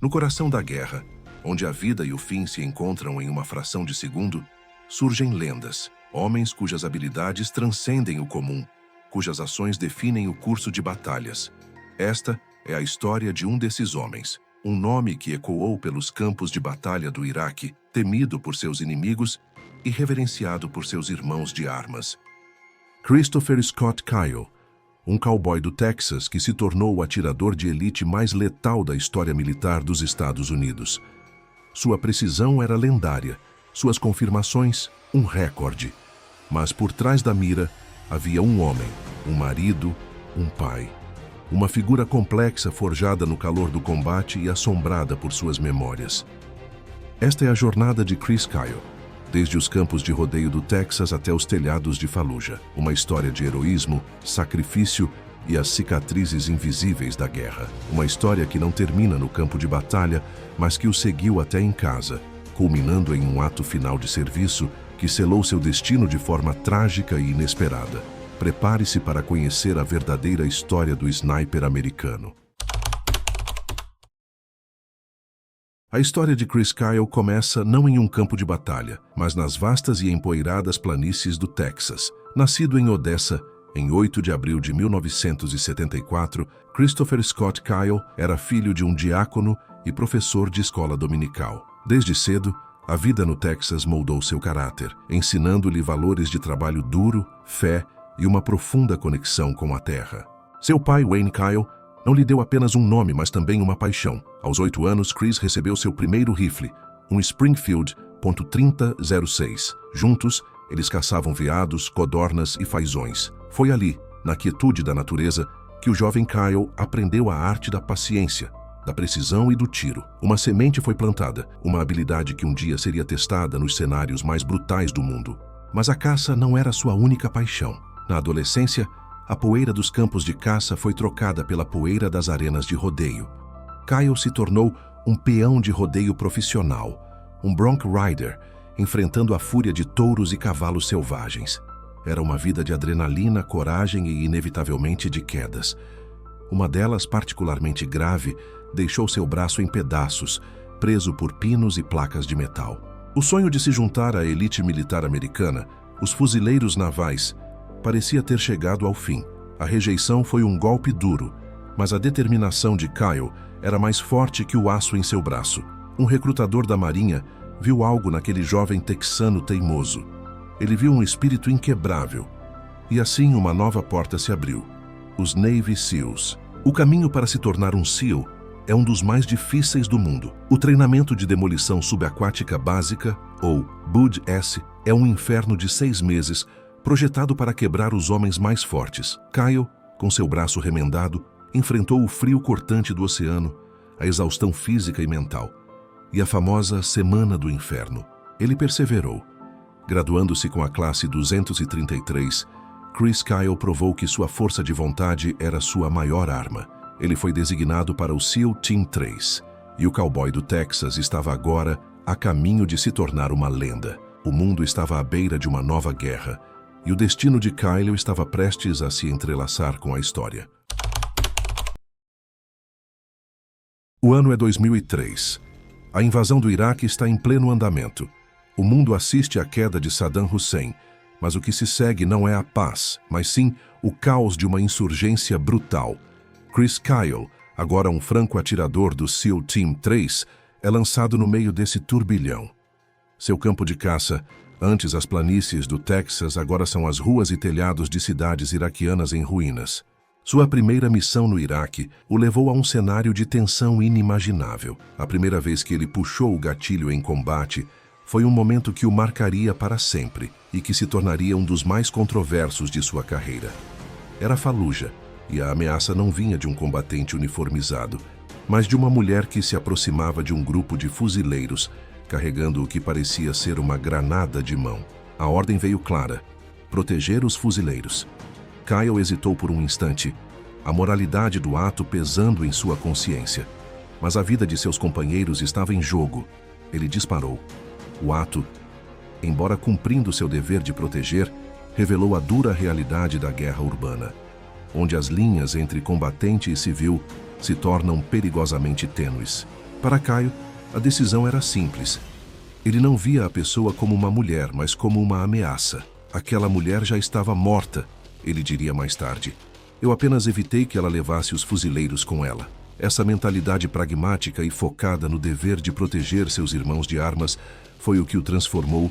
No coração da guerra, onde a vida e o fim se encontram em uma fração de segundo, surgem lendas, homens cujas habilidades transcendem o comum, cujas ações definem o curso de batalhas. Esta é a história de um desses homens, um nome que ecoou pelos campos de batalha do Iraque, temido por seus inimigos e reverenciado por seus irmãos de armas. Christopher Scott Kyle, um cowboy do Texas que se tornou o atirador de elite mais letal da história militar dos Estados Unidos. Sua precisão era lendária, suas confirmações, um recorde. Mas por trás da mira havia um homem, um marido, um pai. Uma figura complexa forjada no calor do combate e assombrada por suas memórias. Esta é a jornada de Chris Kyle, desde os campos de rodeio do Texas até os telhados de Fallujah. Uma história de heroísmo, sacrifício e as cicatrizes invisíveis da guerra. Uma história que não termina no campo de batalha, mas que o seguiu até em casa, culminando em um ato final de serviço que selou seu destino de forma trágica e inesperada. Prepare-se para conhecer a verdadeira história do sniper americano. A história de Chris Kyle começa não em um campo de batalha, mas nas vastas e empoeiradas planícies do Texas. Nascido em Odessa, em 8 de abril de 1974, Christopher Scott Kyle era filho de um diácono e professor de escola dominical. Desde cedo, a vida no Texas moldou seu caráter, ensinando-lhe valores de trabalho duro, fé e uma profunda conexão com a terra. Seu pai, Wayne Kyle, não lhe deu apenas um nome, mas também uma paixão. Aos 8 anos, Chris recebeu seu primeiro rifle, um Springfield .3006. Juntos, eles caçavam veados, codornas e fazões. Foi ali, na quietude da natureza, que o jovem Kyle aprendeu a arte da paciência, da precisão e do tiro. Uma semente foi plantada, uma habilidade que um dia seria testada nos cenários mais brutais do mundo. Mas a caça não era sua única paixão. Na adolescência, a poeira dos campos de caça foi trocada pela poeira das arenas de rodeio. Kyle se tornou um peão de rodeio profissional, um bronc rider, enfrentando a fúria de touros e cavalos selvagens. Era uma vida de adrenalina, coragem e, inevitavelmente, de quedas. Uma delas, particularmente grave, deixou seu braço em pedaços, preso por pinos e placas de metal. O sonho de se juntar à elite militar americana, os fuzileiros navais, parecia ter chegado ao fim. A rejeição foi um golpe duro, mas a determinação de Kyle era mais forte que o aço em seu braço. Um recrutador da Marinha viu algo naquele jovem texano teimoso. Ele viu um espírito inquebrável. E assim uma nova porta se abriu. Os Navy SEALs. O caminho para se tornar um SEAL é um dos mais difíceis do mundo. O treinamento de demolição subaquática básica, ou BUD-S, é um inferno de 6 meses, projetado para quebrar os homens mais fortes. Kyle, com seu braço remendado, enfrentou o frio cortante do oceano, a exaustão física e mental, e a famosa Semana do Inferno. Ele perseverou. Graduando-se com a classe 233, Chris Kyle provou que sua força de vontade era sua maior arma. Ele foi designado para o SEAL Team 3, e o cowboy do Texas estava agora a caminho de se tornar uma lenda. O mundo estava à beira de uma nova guerra, e o destino de Kyle estava prestes a se entrelaçar com a história. O ano é 2003. A invasão do Iraque está em pleno andamento. O mundo assiste à queda de Saddam Hussein, mas o que se segue não é a paz, mas sim o caos de uma insurgência brutal. Chris Kyle, agora um franco atirador do SEAL Team 3, é lançado no meio desse turbilhão. Seu campo de caça, antes as planícies do Texas, agora são as ruas e telhados de cidades iraquianas em ruínas. Sua primeira missão no Iraque o levou a um cenário de tensão inimaginável. A primeira vez que ele puxou o gatilho em combate foi um momento que o marcaria para sempre e que se tornaria um dos mais controversos de sua carreira. Era Fallujah, e a ameaça não vinha de um combatente uniformizado, mas de uma mulher que se aproximava de um grupo de fuzileiros, carregando o que parecia ser uma granada de mão. A ordem veio clara: proteger os fuzileiros. Kyle hesitou por um instante, a moralidade do ato pesando em sua consciência. Mas a vida de seus companheiros estava em jogo. Ele disparou. O ato, embora cumprindo seu dever de proteger, revelou a dura realidade da guerra urbana, onde as linhas entre combatente e civil se tornam perigosamente tênues. Para Kyle, a decisão era simples. Ele não via a pessoa como uma mulher, mas como uma ameaça. Aquela mulher já estava morta, ele diria mais tarde. Eu apenas evitei que ela levasse os fuzileiros com ela. Essa mentalidade pragmática e focada no dever de proteger seus irmãos de armas foi o que o transformou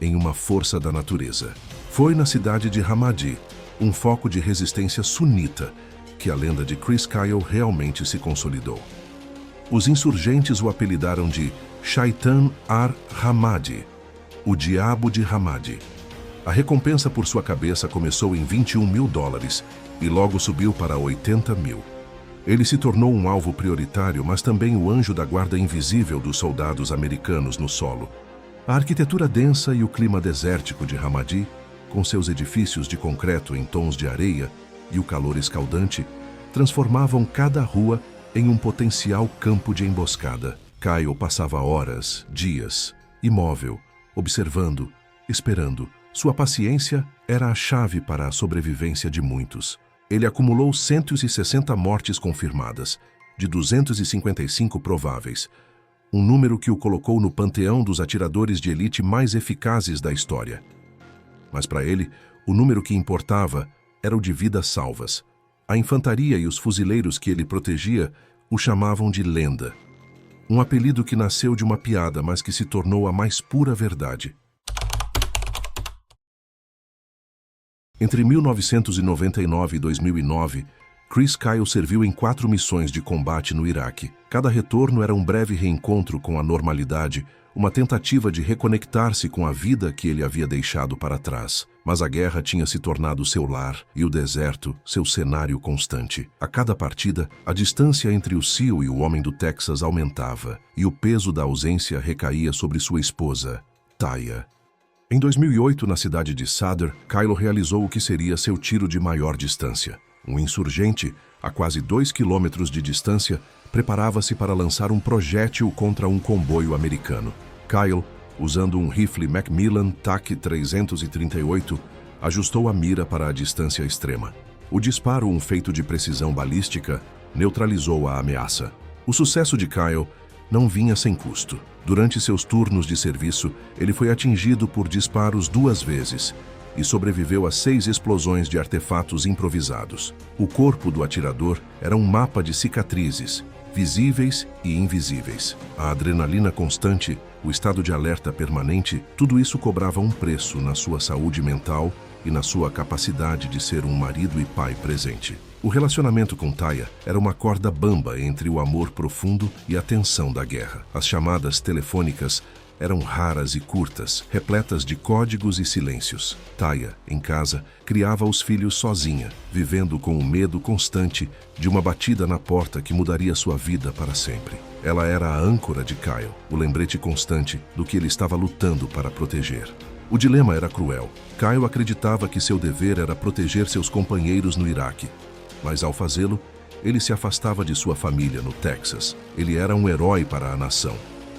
em uma força da natureza. Foi na cidade de Ramadi, um foco de resistência sunita, que a lenda de Chris Kyle realmente se consolidou. Os insurgentes o apelidaram de Shaitan ar-Ramadi, o Diabo de Ramadi. A recompensa por sua cabeça começou em $21 mil e logo subiu para 80 mil. Ele se tornou um alvo prioritário, mas também o anjo da guarda invisível dos soldados americanos no solo. A arquitetura densa e o clima desértico de Ramadi, com seus edifícios de concreto em tons de areia e o calor escaldante, transformavam cada rua em um potencial campo de emboscada. Kyle passava horas, dias, imóvel, observando, esperando. Sua paciência era a chave para a sobrevivência de muitos. Ele acumulou 160 mortes confirmadas, de 255 prováveis, um número que o colocou no panteão dos atiradores de elite mais eficazes da história. Mas para ele, o número que importava era o de vidas salvas. A infantaria e os fuzileiros que ele protegia o chamavam de lenda. Um apelido que nasceu de uma piada, mas que se tornou a mais pura verdade. Entre 1999 e 2009, Chris Kyle serviu em 4 missões de combate no Iraque. Cada retorno era um breve reencontro com a normalidade, uma tentativa de reconectar-se com a vida que ele havia deixado para trás. Mas a guerra tinha se tornado seu lar e o deserto seu cenário constante. A cada partida, a distância entre o SEAL e o homem do Texas aumentava, e o peso da ausência recaía sobre sua esposa, Taya. Em 2008, na cidade de Sadr, Kyle realizou o que seria seu tiro de maior distância. Um insurgente, a quase 2 quilômetros de distância, preparava-se para lançar um projétil contra um comboio americano. Kyle, usando um rifle Macmillan TAC 338, ajustou a mira para a distância extrema. O disparo, um feito de precisão balística, neutralizou a ameaça. O sucesso de Kyle não vinha sem custo. Durante seus turnos de serviço, ele foi atingido por disparos 2 vezes e sobreviveu a 6 explosões de artefatos improvisados. O corpo do atirador era um mapa de cicatrizes, visíveis e invisíveis. A adrenalina constante, o estado de alerta permanente, tudo isso cobrava um preço na sua saúde mental e na sua capacidade de ser um marido e pai presente. O relacionamento com Taya era uma corda bamba entre o amor profundo e a tensão da guerra. As chamadas telefônicas eram raras e curtas, repletas de códigos e silêncios. Taya, em casa, criava os filhos sozinha, vivendo com o medo constante de uma batida na porta que mudaria sua vida para sempre. Ela era a âncora de Kyle, o lembrete constante do que ele estava lutando para proteger. O dilema era cruel. Kyle acreditava que seu dever era proteger seus companheiros no Iraque, mas ao fazê-lo, ele se afastava de sua família no Texas. Ele era um herói para a nação,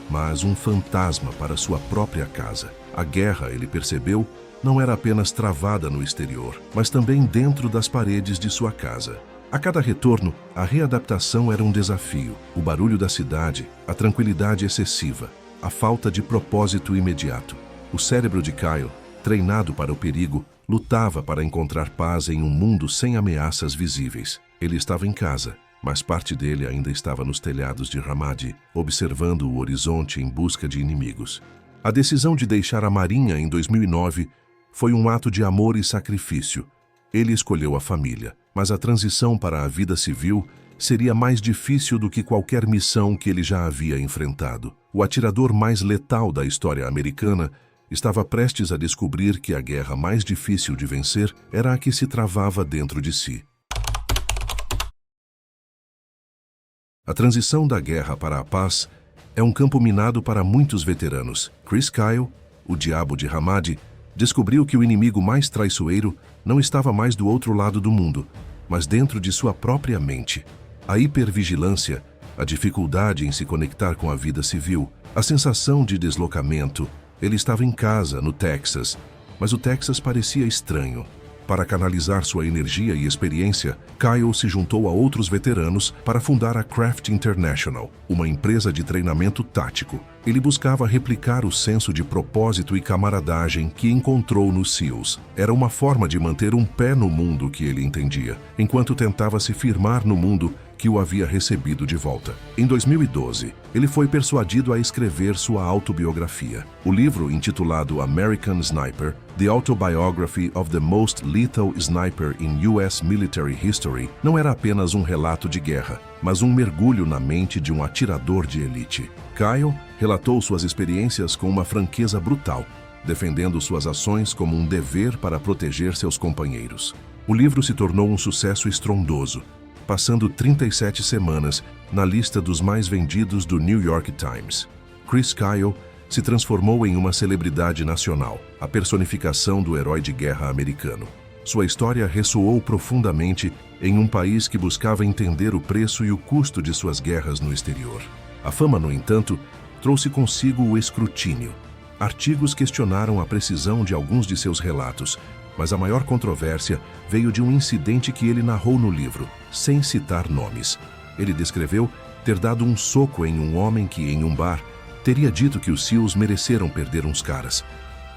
mas um fantasma para sua própria casa. A guerra, ele percebeu, não era apenas travada no exterior, mas também dentro das paredes de sua casa. A cada retorno, a readaptação era um desafio. O barulho da cidade, a tranquilidade excessiva, a falta de propósito imediato. O cérebro de Kyle, treinado para o perigo, lutava para encontrar paz em um mundo sem ameaças visíveis. Ele estava em casa, mas parte dele ainda estava nos telhados de Ramadi, observando o horizonte em busca de inimigos. A decisão de deixar a Marinha em 2009 foi um ato de amor e sacrifício. Ele escolheu a família, mas a transição para a vida civil seria mais difícil do que qualquer missão que ele já havia enfrentado. O atirador mais letal da história americana estava prestes a descobrir que a guerra mais difícil de vencer era a que se travava dentro de si. A transição da guerra para a paz é um campo minado para muitos veteranos. Chris Kyle, o Diabo de Ramadi, descobriu que o inimigo mais traiçoeiro não estava mais do outro lado do mundo, mas dentro de sua própria mente. A hipervigilância, a dificuldade em se conectar com a vida civil, a sensação de deslocamento. Ele estava em casa, no Texas, mas o Texas parecia estranho. Para canalizar sua energia e experiência, Kyle se juntou a outros veteranos para fundar a Craft International, uma empresa de treinamento tático. Ele buscava replicar o senso de propósito e camaradagem que encontrou nos SEALs. Era uma forma de manter um pé no mundo que ele entendia, enquanto tentava se firmar no mundo que o havia recebido de volta. Em 2012, ele foi persuadido a escrever sua autobiografia. O livro, intitulado American Sniper: The Autobiography of the Most Lethal Sniper in U.S. Military History, não era apenas um relato de guerra, mas um mergulho na mente de um atirador de elite. Kyle relatou suas experiências com uma franqueza brutal, defendendo suas ações como um dever para proteger seus companheiros. O livro se tornou um sucesso estrondoso, passando 37 semanas na lista dos mais vendidos do New York Times. Chris Kyle se transformou em uma celebridade nacional, a personificação do herói de guerra americano. Sua história ressoou profundamente em um país que buscava entender o preço e o custo de suas guerras no exterior. A fama, no entanto, trouxe consigo o escrutínio. Artigos questionaram a precisão de alguns de seus relatos, mas a maior controvérsia veio de um incidente que ele narrou no livro, sem citar nomes. Ele descreveu ter dado um soco em um homem que, em um bar, teria dito que os SEALs mereceram perder uns caras.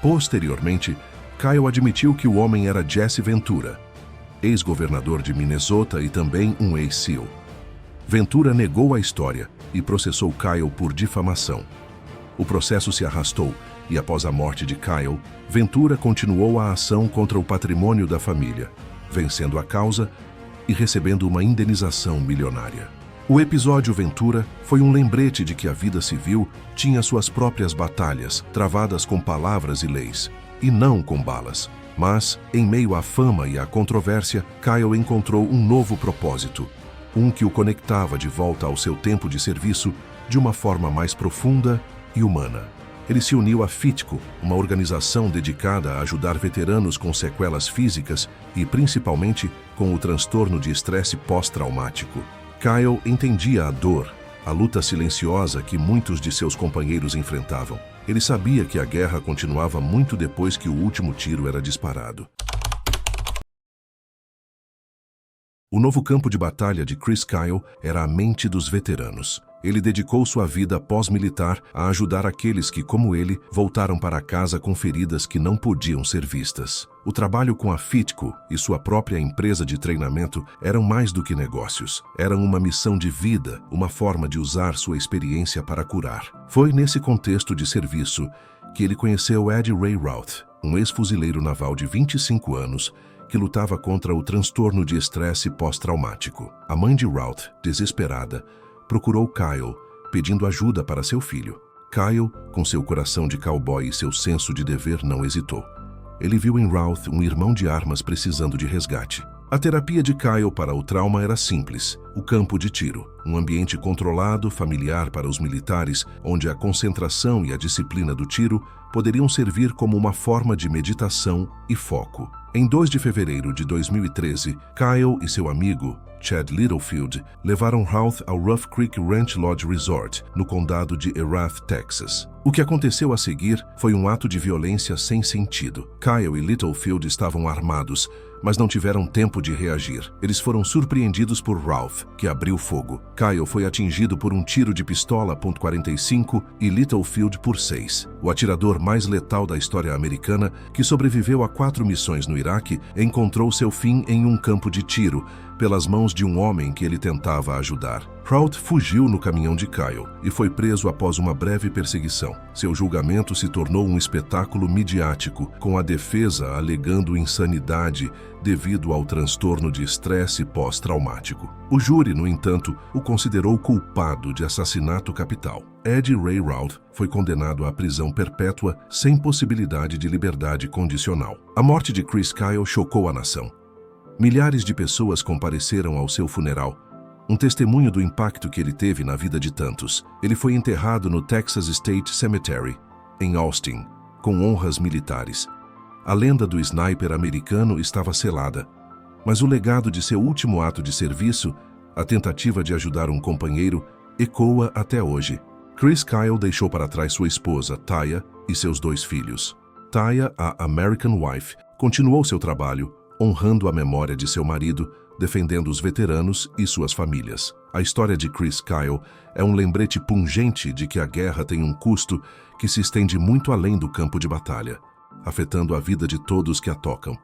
Posteriormente, Kyle admitiu que o homem era Jesse Ventura, ex-governador de Minnesota e também um ex-SEAL. Ventura negou a história e processou Kyle por difamação. O processo se arrastou e, após a morte de Kyle, Ventura continuou a ação contra o patrimônio da família, vencendo a causa e recebendo uma indenização milionária. O episódio Ventura foi um lembrete de que a vida civil tinha suas próprias batalhas, travadas com palavras e leis, e não com balas. Mas, em meio à fama e à controvérsia, Kyle encontrou um novo propósito, um que o conectava de volta ao seu tempo de serviço de uma forma mais profunda e humana. Ele se uniu à FITCO, uma organização dedicada a ajudar veteranos com sequelas físicas e, principalmente, com o transtorno de estresse pós-traumático. Kyle entendia a dor, a luta silenciosa que muitos de seus companheiros enfrentavam. Ele sabia que a guerra continuava muito depois que o último tiro era disparado. O novo campo de batalha de Chris Kyle era a mente dos veteranos. Ele dedicou sua vida pós-militar a ajudar aqueles que, como ele, voltaram para casa com feridas que não podiam ser vistas. O trabalho com a FITCO e sua própria empresa de treinamento eram mais do que negócios. Eram uma missão de vida, uma forma de usar sua experiência para curar. Foi nesse contexto de serviço que ele conheceu Eddie Ray Routh, um ex-fuzileiro naval de 25 anos, que lutava contra o transtorno de estresse pós-traumático. A mãe de Routh, desesperada, procurou Kyle, pedindo ajuda para seu filho. Kyle, com seu coração de cowboy e seu senso de dever, não hesitou. Ele viu em Routh um irmão de armas precisando de resgate. A terapia de Kyle para o trauma era simples: o campo de tiro, um ambiente controlado, familiar para os militares, onde a concentração e a disciplina do tiro poderiam servir como uma forma de meditação e foco. Em 2 de fevereiro de 2013, Kyle e seu amigo, Chad Littlefield, levaram Routh ao Rough Creek Ranch Lodge Resort, no condado de Erath, Texas. O que aconteceu a seguir foi um ato de violência sem sentido. Kyle e Littlefield estavam armados, mas não tiveram tempo de reagir. Eles foram surpreendidos por Routh, que abriu fogo. Kyle foi atingido por um tiro de pistola .45 e Littlefield por 6. O atirador mais letal da história americana, que sobreviveu a 4 missões no Iraque, encontrou seu fim em um campo de tiro, pelas mãos de um homem que ele tentava ajudar. Routh fugiu no caminhão de Kyle e foi preso após uma breve perseguição. Seu julgamento se tornou um espetáculo midiático, com a defesa alegando insanidade devido ao transtorno de estresse pós-traumático. O júri, no entanto, o considerou culpado de assassinato capital. Eddie Ray Routh foi condenado à prisão perpétua sem possibilidade de liberdade condicional. A morte de Chris Kyle chocou a nação. Milhares de pessoas compareceram ao seu funeral, um testemunho do impacto que ele teve na vida de tantos. Ele foi enterrado no Texas State Cemetery, em Austin, com honras militares. A lenda do sniper americano estava selada, mas o legado de seu último ato de serviço, a tentativa de ajudar um companheiro, ecoa até hoje. Chris Kyle deixou para trás sua esposa, Taya, e seus 2 filhos. Taya, a American Wife, continuou seu trabalho, honrando a memória de seu marido, defendendo os veteranos e suas famílias. A história de Chris Kyle é um lembrete pungente de que a guerra tem um custo que se estende muito além do campo de batalha, afetando a vida de todos que a tocam.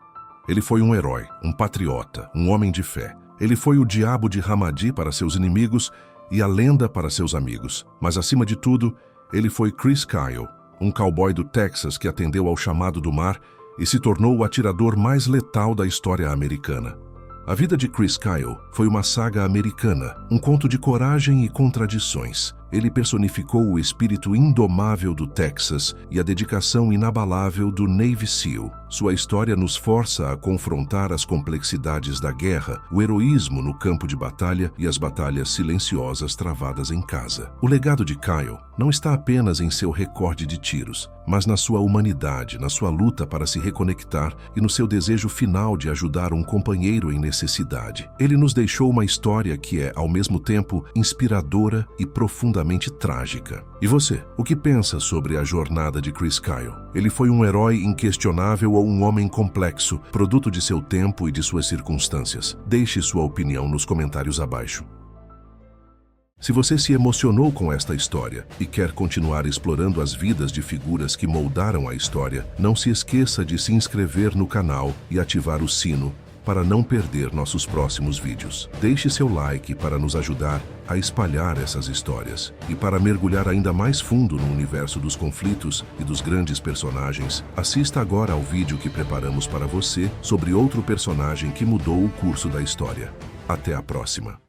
Ele foi um herói, um patriota, um homem de fé. Ele foi o diabo de Ramadi para seus inimigos e a lenda para seus amigos. Mas, acima de tudo, ele foi Chris Kyle, um cowboy do Texas que atendeu ao chamado do mar e se tornou o atirador mais letal da história americana. A vida de Chris Kyle foi uma saga americana, um conto de coragem e contradições. Ele personificou o espírito indomável do Texas e a dedicação inabalável do Navy SEAL. Sua história nos força a confrontar as complexidades da guerra, o heroísmo no campo de batalha e as batalhas silenciosas travadas em casa. O legado de Kyle não está apenas em seu recorde de tiros, mas na sua humanidade, na sua luta para se reconectar e no seu desejo final de ajudar um companheiro em necessidade. Ele nos deixou uma história que é, ao mesmo tempo, inspiradora e profundamente trágica. E você, o que pensa sobre a jornada de Chris Kyle? Ele foi um herói inquestionável ou um homem complexo, produto de seu tempo e de suas circunstâncias? Deixe sua opinião nos comentários abaixo. Se você se emocionou com esta história e quer continuar explorando as vidas de figuras que moldaram a história, não se esqueça de se inscrever no canal e ativar o sino para não perder nossos próximos vídeos. Deixe seu like para nos ajudar a espalhar essas histórias. E para mergulhar ainda mais fundo no universo dos conflitos e dos grandes personagens, assista agora ao vídeo que preparamos para você sobre outro personagem que mudou o curso da história. Até a próxima!